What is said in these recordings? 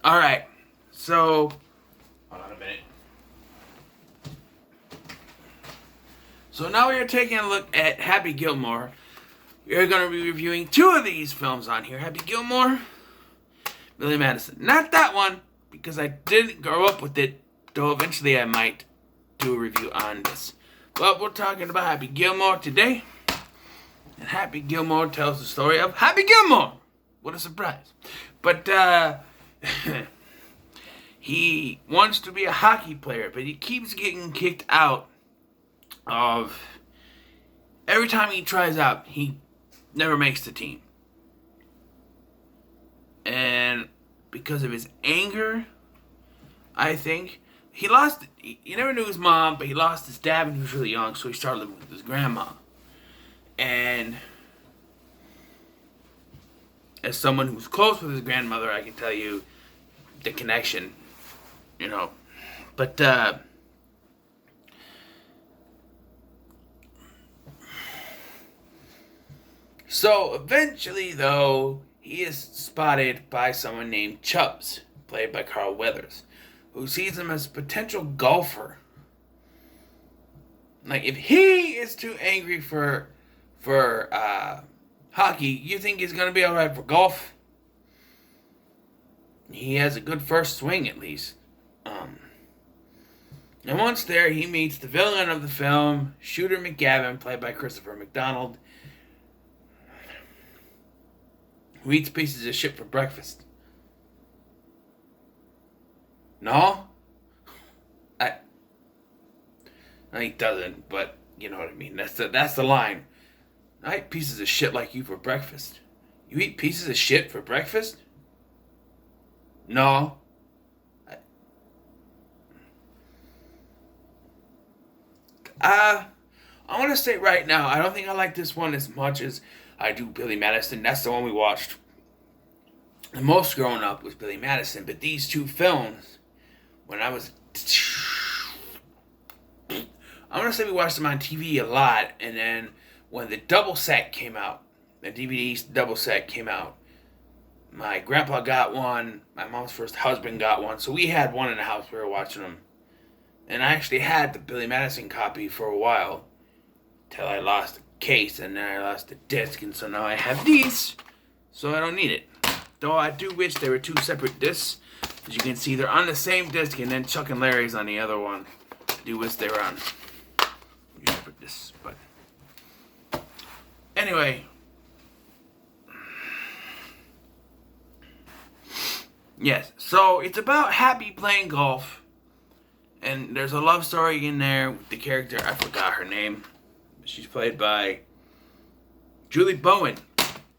Alright, so, hold on a minute. So now we are taking a look at Happy Gilmore. We are going to be reviewing two of these films on here. Happy Gilmore, Billy Madison. Not that one, because I didn't grow up with it, though eventually I might do a review on this. But we're talking about Happy Gilmore today. And Happy Gilmore tells the story of Happy Gilmore. What a surprise. But, he wants to be a hockey player, but he keeps getting kicked out of... Every time he tries out, he never makes the team. And because of his anger, I think, he never knew his mom, but he lost his dad when he was really young, so he started living with his grandma. And as someone who's close with his grandmother, I can tell you the connection, But, so eventually, though, he is spotted by someone named Chubbs, played by Carl Weathers, who sees him as a potential golfer. Like, if he is too angry for hockey, you think he's going to be alright for golf? He has a good first swing, at least. And once there, he meets the villain of the film, Shooter McGavin, played by Christopher McDonald, who eats pieces of shit for breakfast. No? No, he doesn't, but you know what I mean. That's the line. I eat pieces of shit like you for breakfast. You eat pieces of shit for breakfast? No. I want to say right now, I don't think I like this one as much as I do Billy Madison. That's the one we watched the most growing up was Billy Madison. But these two films, when I was... I want to say we watched them on TV a lot, and then when the double set came out, the DVD double set came out, my grandpa got one, my mom's first husband got one, so we had one in the house, we were watching them. And I actually had the Billy Madison copy for a while, till I lost the case, and then I lost the disc, and so now I have these, so I don't need it. Though I do wish they were two separate discs. As you can see, they're on the same disc, and then Chuck and Larry's on the other one. I do wish they were on separate discs, but... Anyway. Yes, so it's about Happy playing golf. And there's a love story in there with the character, I forgot her name. She's played by Julie Bowen.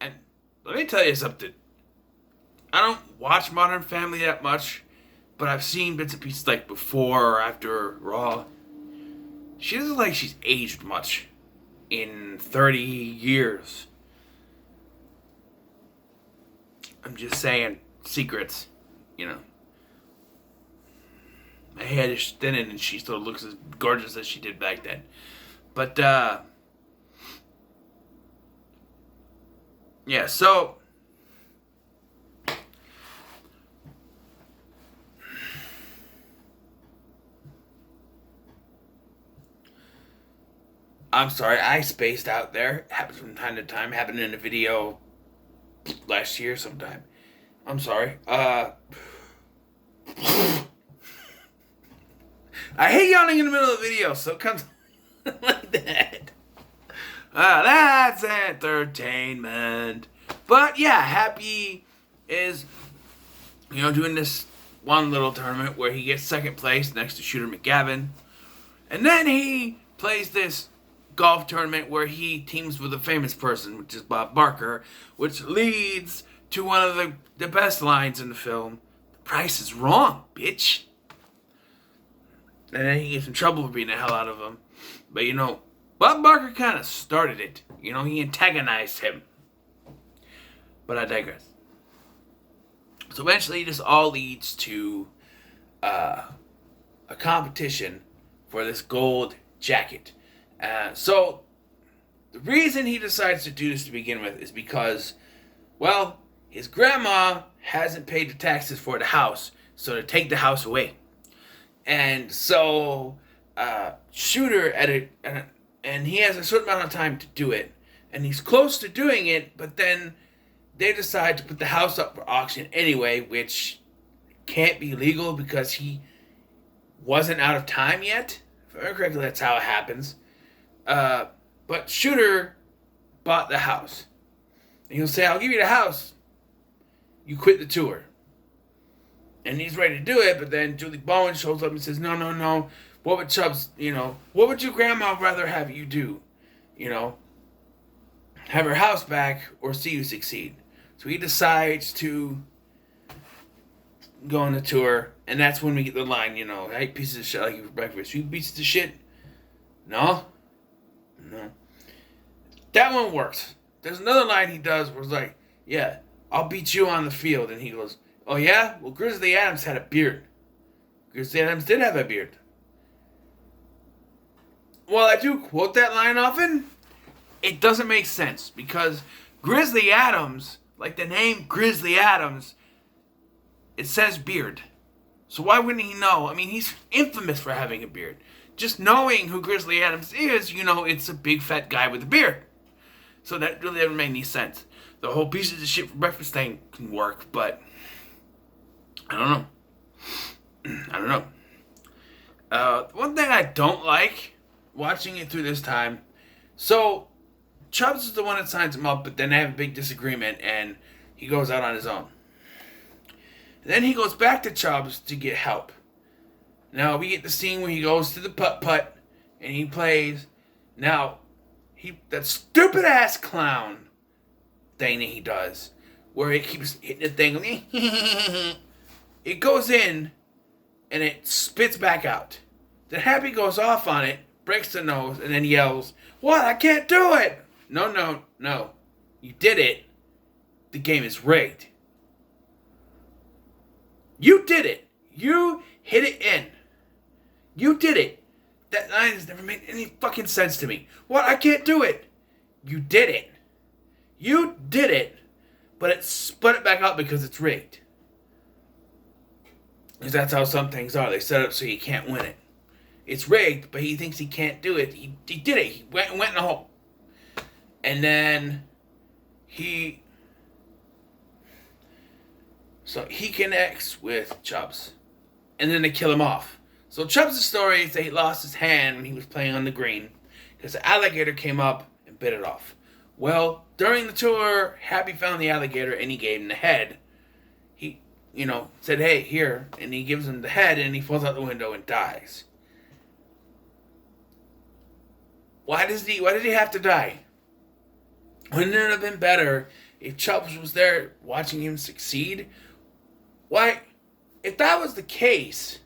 And let me tell you something. I don't watch Modern Family that much, but I've seen bits and pieces like before or after Raw. She doesn't look like she's aged much in 30 years. I'm just saying, secrets, My head is thinning and she still looks as gorgeous as she did back then. But, yeah, so... I'm sorry, I spaced out there. Happens from time to time. Happened in a video last year sometime. I'm sorry. I hate yawning in the middle of the video, so it comes like that. That's entertainment. But yeah, Happy is, doing this one little tournament where he gets second place next to Shooter McGavin. And then he plays this golf tournament where he teams with a famous person, which is Bob Barker, which leads to one of the best lines in the film. The price is wrong, bitch. And then he gets in trouble for beating the hell out of him. But Bob Barker kind of started it. He antagonized him. But I digress. So eventually this all leads to a competition for this gold jacket. So the reason he decides to do this to begin with is because, well, his grandma hasn't paid the taxes for the house, so to take the house away. And so Shooter and he has a certain amount of time to do it, and he's close to doing it, but then they decide to put the house up for auction anyway, which can't be legal because he wasn't out of time yet. If I remember correctly, that's how it happens. But Shooter bought the house. And he'll say, I'll give you the house. You quit the tour. And he's ready to do it, but then Julie Bowen shows up and says, no. What would Chubbs, what would your grandma rather have you do? Have her house back or see you succeed? So he decides to go on the tour, and that's when we get the line, I eat pieces of shit like you for breakfast. You eat pieces of shit? No. That one works. There's another line he does where it's like, yeah, I'll beat you on the field. And he goes, oh yeah? Well, Grizzly Adams had a beard. Grizzly Adams did have a beard. While I do quote that line often, it doesn't make sense because Grizzly Adams, like the name Grizzly Adams, it says beard. So why wouldn't he know? I mean, he's infamous for having a beard. Just knowing who Grizzly Adams is, it's a big fat guy with a beard. So that really doesn't make any sense. The whole pieces of shit for breakfast thing can work, but I don't know. One thing I don't like watching it through this time, so Chubbs is the one that signs him up, but then they have a big disagreement and he goes out on his own. And then he goes back to Chubbs to get help. Now we get the scene where he goes to the putt-putt and he plays. Now, that stupid ass clown thing that he does, where he keeps hitting the thing, it goes in and it spits back out. Then Happy goes off on it, breaks the nose, and then yells, "What? I can't do it!" No. You did it. The game is rigged. You did it. You hit it in. You did it. That line has never made any fucking sense to me. What? I can't do it. You did it. You did it. But it split it back out because it's rigged. Because that's how some things are. They set it up so you can't win it. It's rigged, but he thinks he can't do it. He did it. He went in the hole. And then he connects with Chubbs. And then they kill him off. So Chubbs' story is that he lost his hand when he was playing on the green because the alligator came up and bit it off. Well, during the tour, Happy found the alligator and he gave him the head. He, said, hey, here. And he gives him the head and he falls out the window and dies. Why did he have to die? Wouldn't it have been better if Chubbs was there watching him succeed? Why, if that was the case,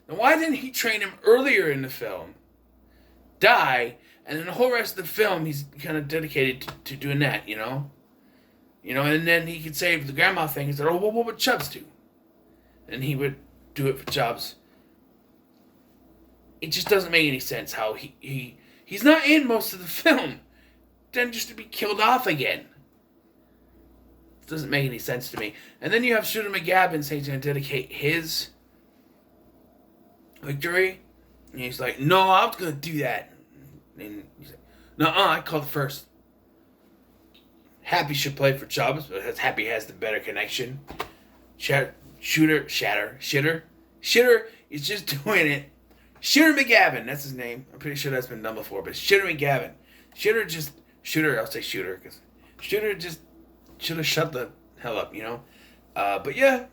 then why didn't he train him earlier in the film, die, and then the whole rest of the film he's kind of dedicated to doing that, and then he could say the grandma thing, he said, oh, what would Chubbs do? And he would do it for Chubbs. It just doesn't make any sense how he's not in most of the film, then just to be killed off again. It doesn't make any sense to me. And then you have Shooter McGavin saying he's going to dedicate his victory. And he's like, no, I was going to do that. And he's like, nuh-uh, I called first. Happy should play for Chubbs, but Happy has the better connection. Shitter is just doing it. Shooter McGavin, that's his name. I'm pretty sure that's been done before, but Shooter McGavin. I'll say Shooter, because Shooter just should have shut the hell up, But yeah.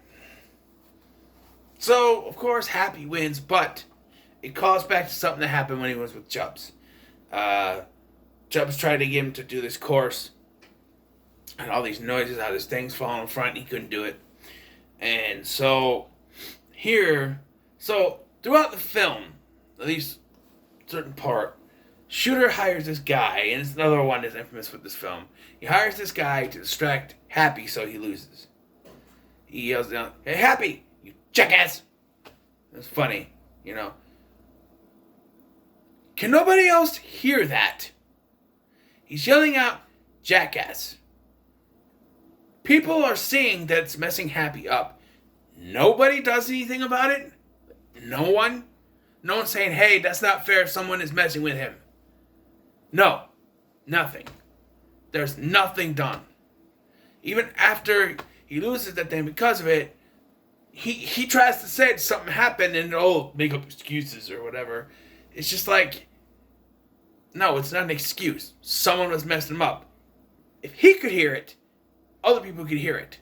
So, of course, Happy wins, but it calls back to something that happened when he was with Chubbs. Chubbs tried to get him to do this course, and all these noises, how this thing's falling in front, and he couldn't do it. And so, throughout the film, at least a certain part, Shooter hires this guy, and it's another one that's infamous with this film. He hires this guy to distract Happy so he loses. He yells down, "Hey, Happy, you jackass!" It's funny, Can nobody else hear that? He's yelling out, "Jackass." People are seeing that it's messing Happy up. Nobody does anything about it. No one. No one's saying, hey, that's not fair if someone is messing with him. No. Nothing. There's nothing done. Even after he loses that thing because of it, he tries to say something happened and make up excuses or whatever. It's just like, no, it's not an excuse. Someone was messing him up. If he could hear it, other people could hear it.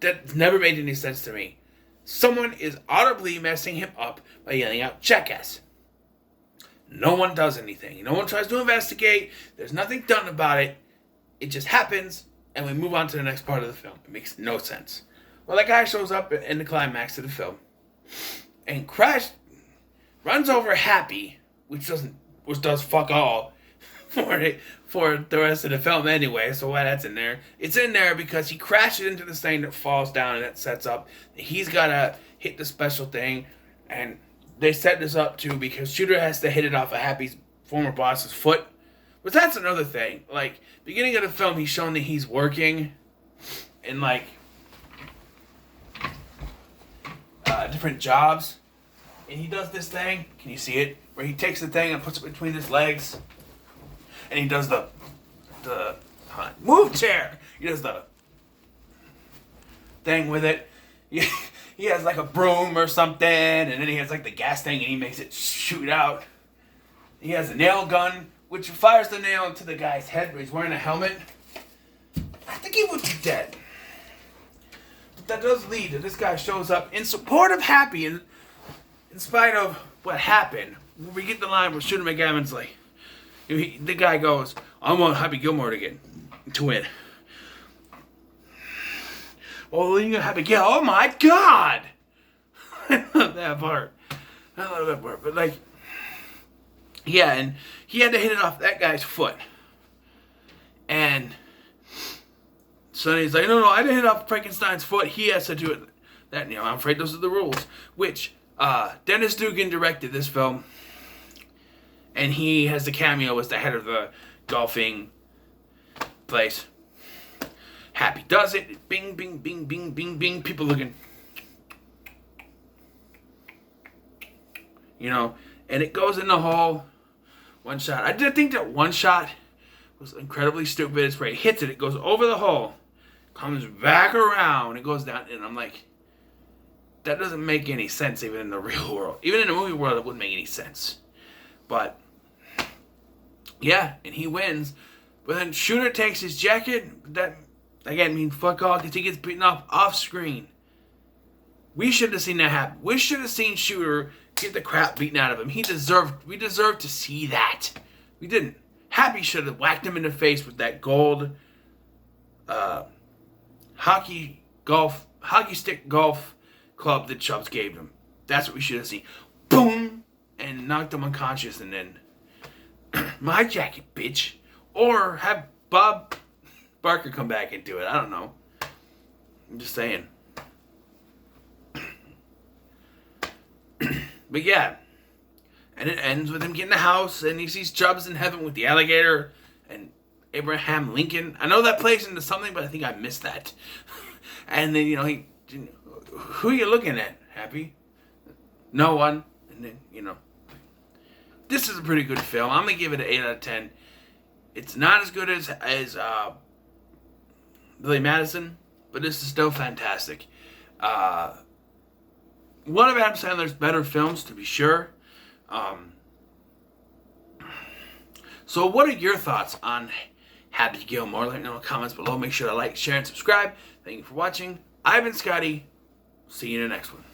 That never made any sense to me. Someone is audibly messing him up by yelling out, jackass. No one does anything. No one tries to investigate. There's nothing done about it. It just happens, and we move on to the next part of the film. It makes no sense. Well, that guy shows up in the climax of the film, and runs over Happy, which does fuck all for the rest of the film anyway. So why that's in there? It's in there because he crashes into this thing that falls down, and that sets up. He's gotta hit the special thing, and they set this up too because Shooter has to hit it off of Happy's former boss's foot. But that's another thing. Like, beginning of the film, he's shown that he's working in like different jobs, and he does this thing. Can you see it? Where he takes the thing and puts it between his legs, and he does the move chair. He does the thing with it. He has like a broom or something, and then he has like the gas thing, and he makes it shoot out. He has a nail gun, which fires the nail into the guy's head, but he's wearing a helmet. I think he would be dead. But that does lead to this guy shows up in support of Happy, in spite of what happened. We get the line where Shooter McGavin's like, the guy goes, I want Happy Gilmore to win. Oh, you're gonna have to get, oh my god! I love that part. But like, yeah, and he had to hit it off that guy's foot. And so he's like, no, I didn't hit it off Frankenstein's foot. He has to do it. I'm afraid those are the rules. Which, Dennis Dugan directed this film. And he has the cameo as the head of the golfing place. Happy does it. Bing, bing, bing, bing, bing, bing. People looking. And it goes in the hole. One shot. I did think that one shot was incredibly stupid. It's where it hits it. It goes over the hole. Comes back around. It goes down. And I'm like, that doesn't make any sense even in the real world. Even in the movie world, it wouldn't make any sense. But, yeah. And he wins. But then Shooter takes his jacket. That... Again, fuck all, because he gets beaten up off screen. We should have seen that happen. We should have seen Shooter get the crap beaten out of him. We deserved to see that. We didn't. Happy should have whacked him in the face with that gold hockey stick golf club that Chubbs gave him. That's what we should have seen. Boom! And knocked him unconscious, and then my jacket, bitch. Or have Bob Barker come back and do it. I don't know. I'm just saying. But yeah. And it ends with him getting the house, and he sees Chubbs in heaven with the alligator and Abraham Lincoln. I know that plays into something, but I think I missed that. And then, who are you looking at, Happy? No one. And then, this is a pretty good film. I'm going to give it an 8 out of 10. It's not as good as Billy Madison, but this is still fantastic. One of Adam Sandler's better films, to be sure. So what are your thoughts on Happy Gilmore? Let me know in the comments below. Make sure to like, share, and subscribe. Thank you for watching. I've been Scotty. See you in the next one.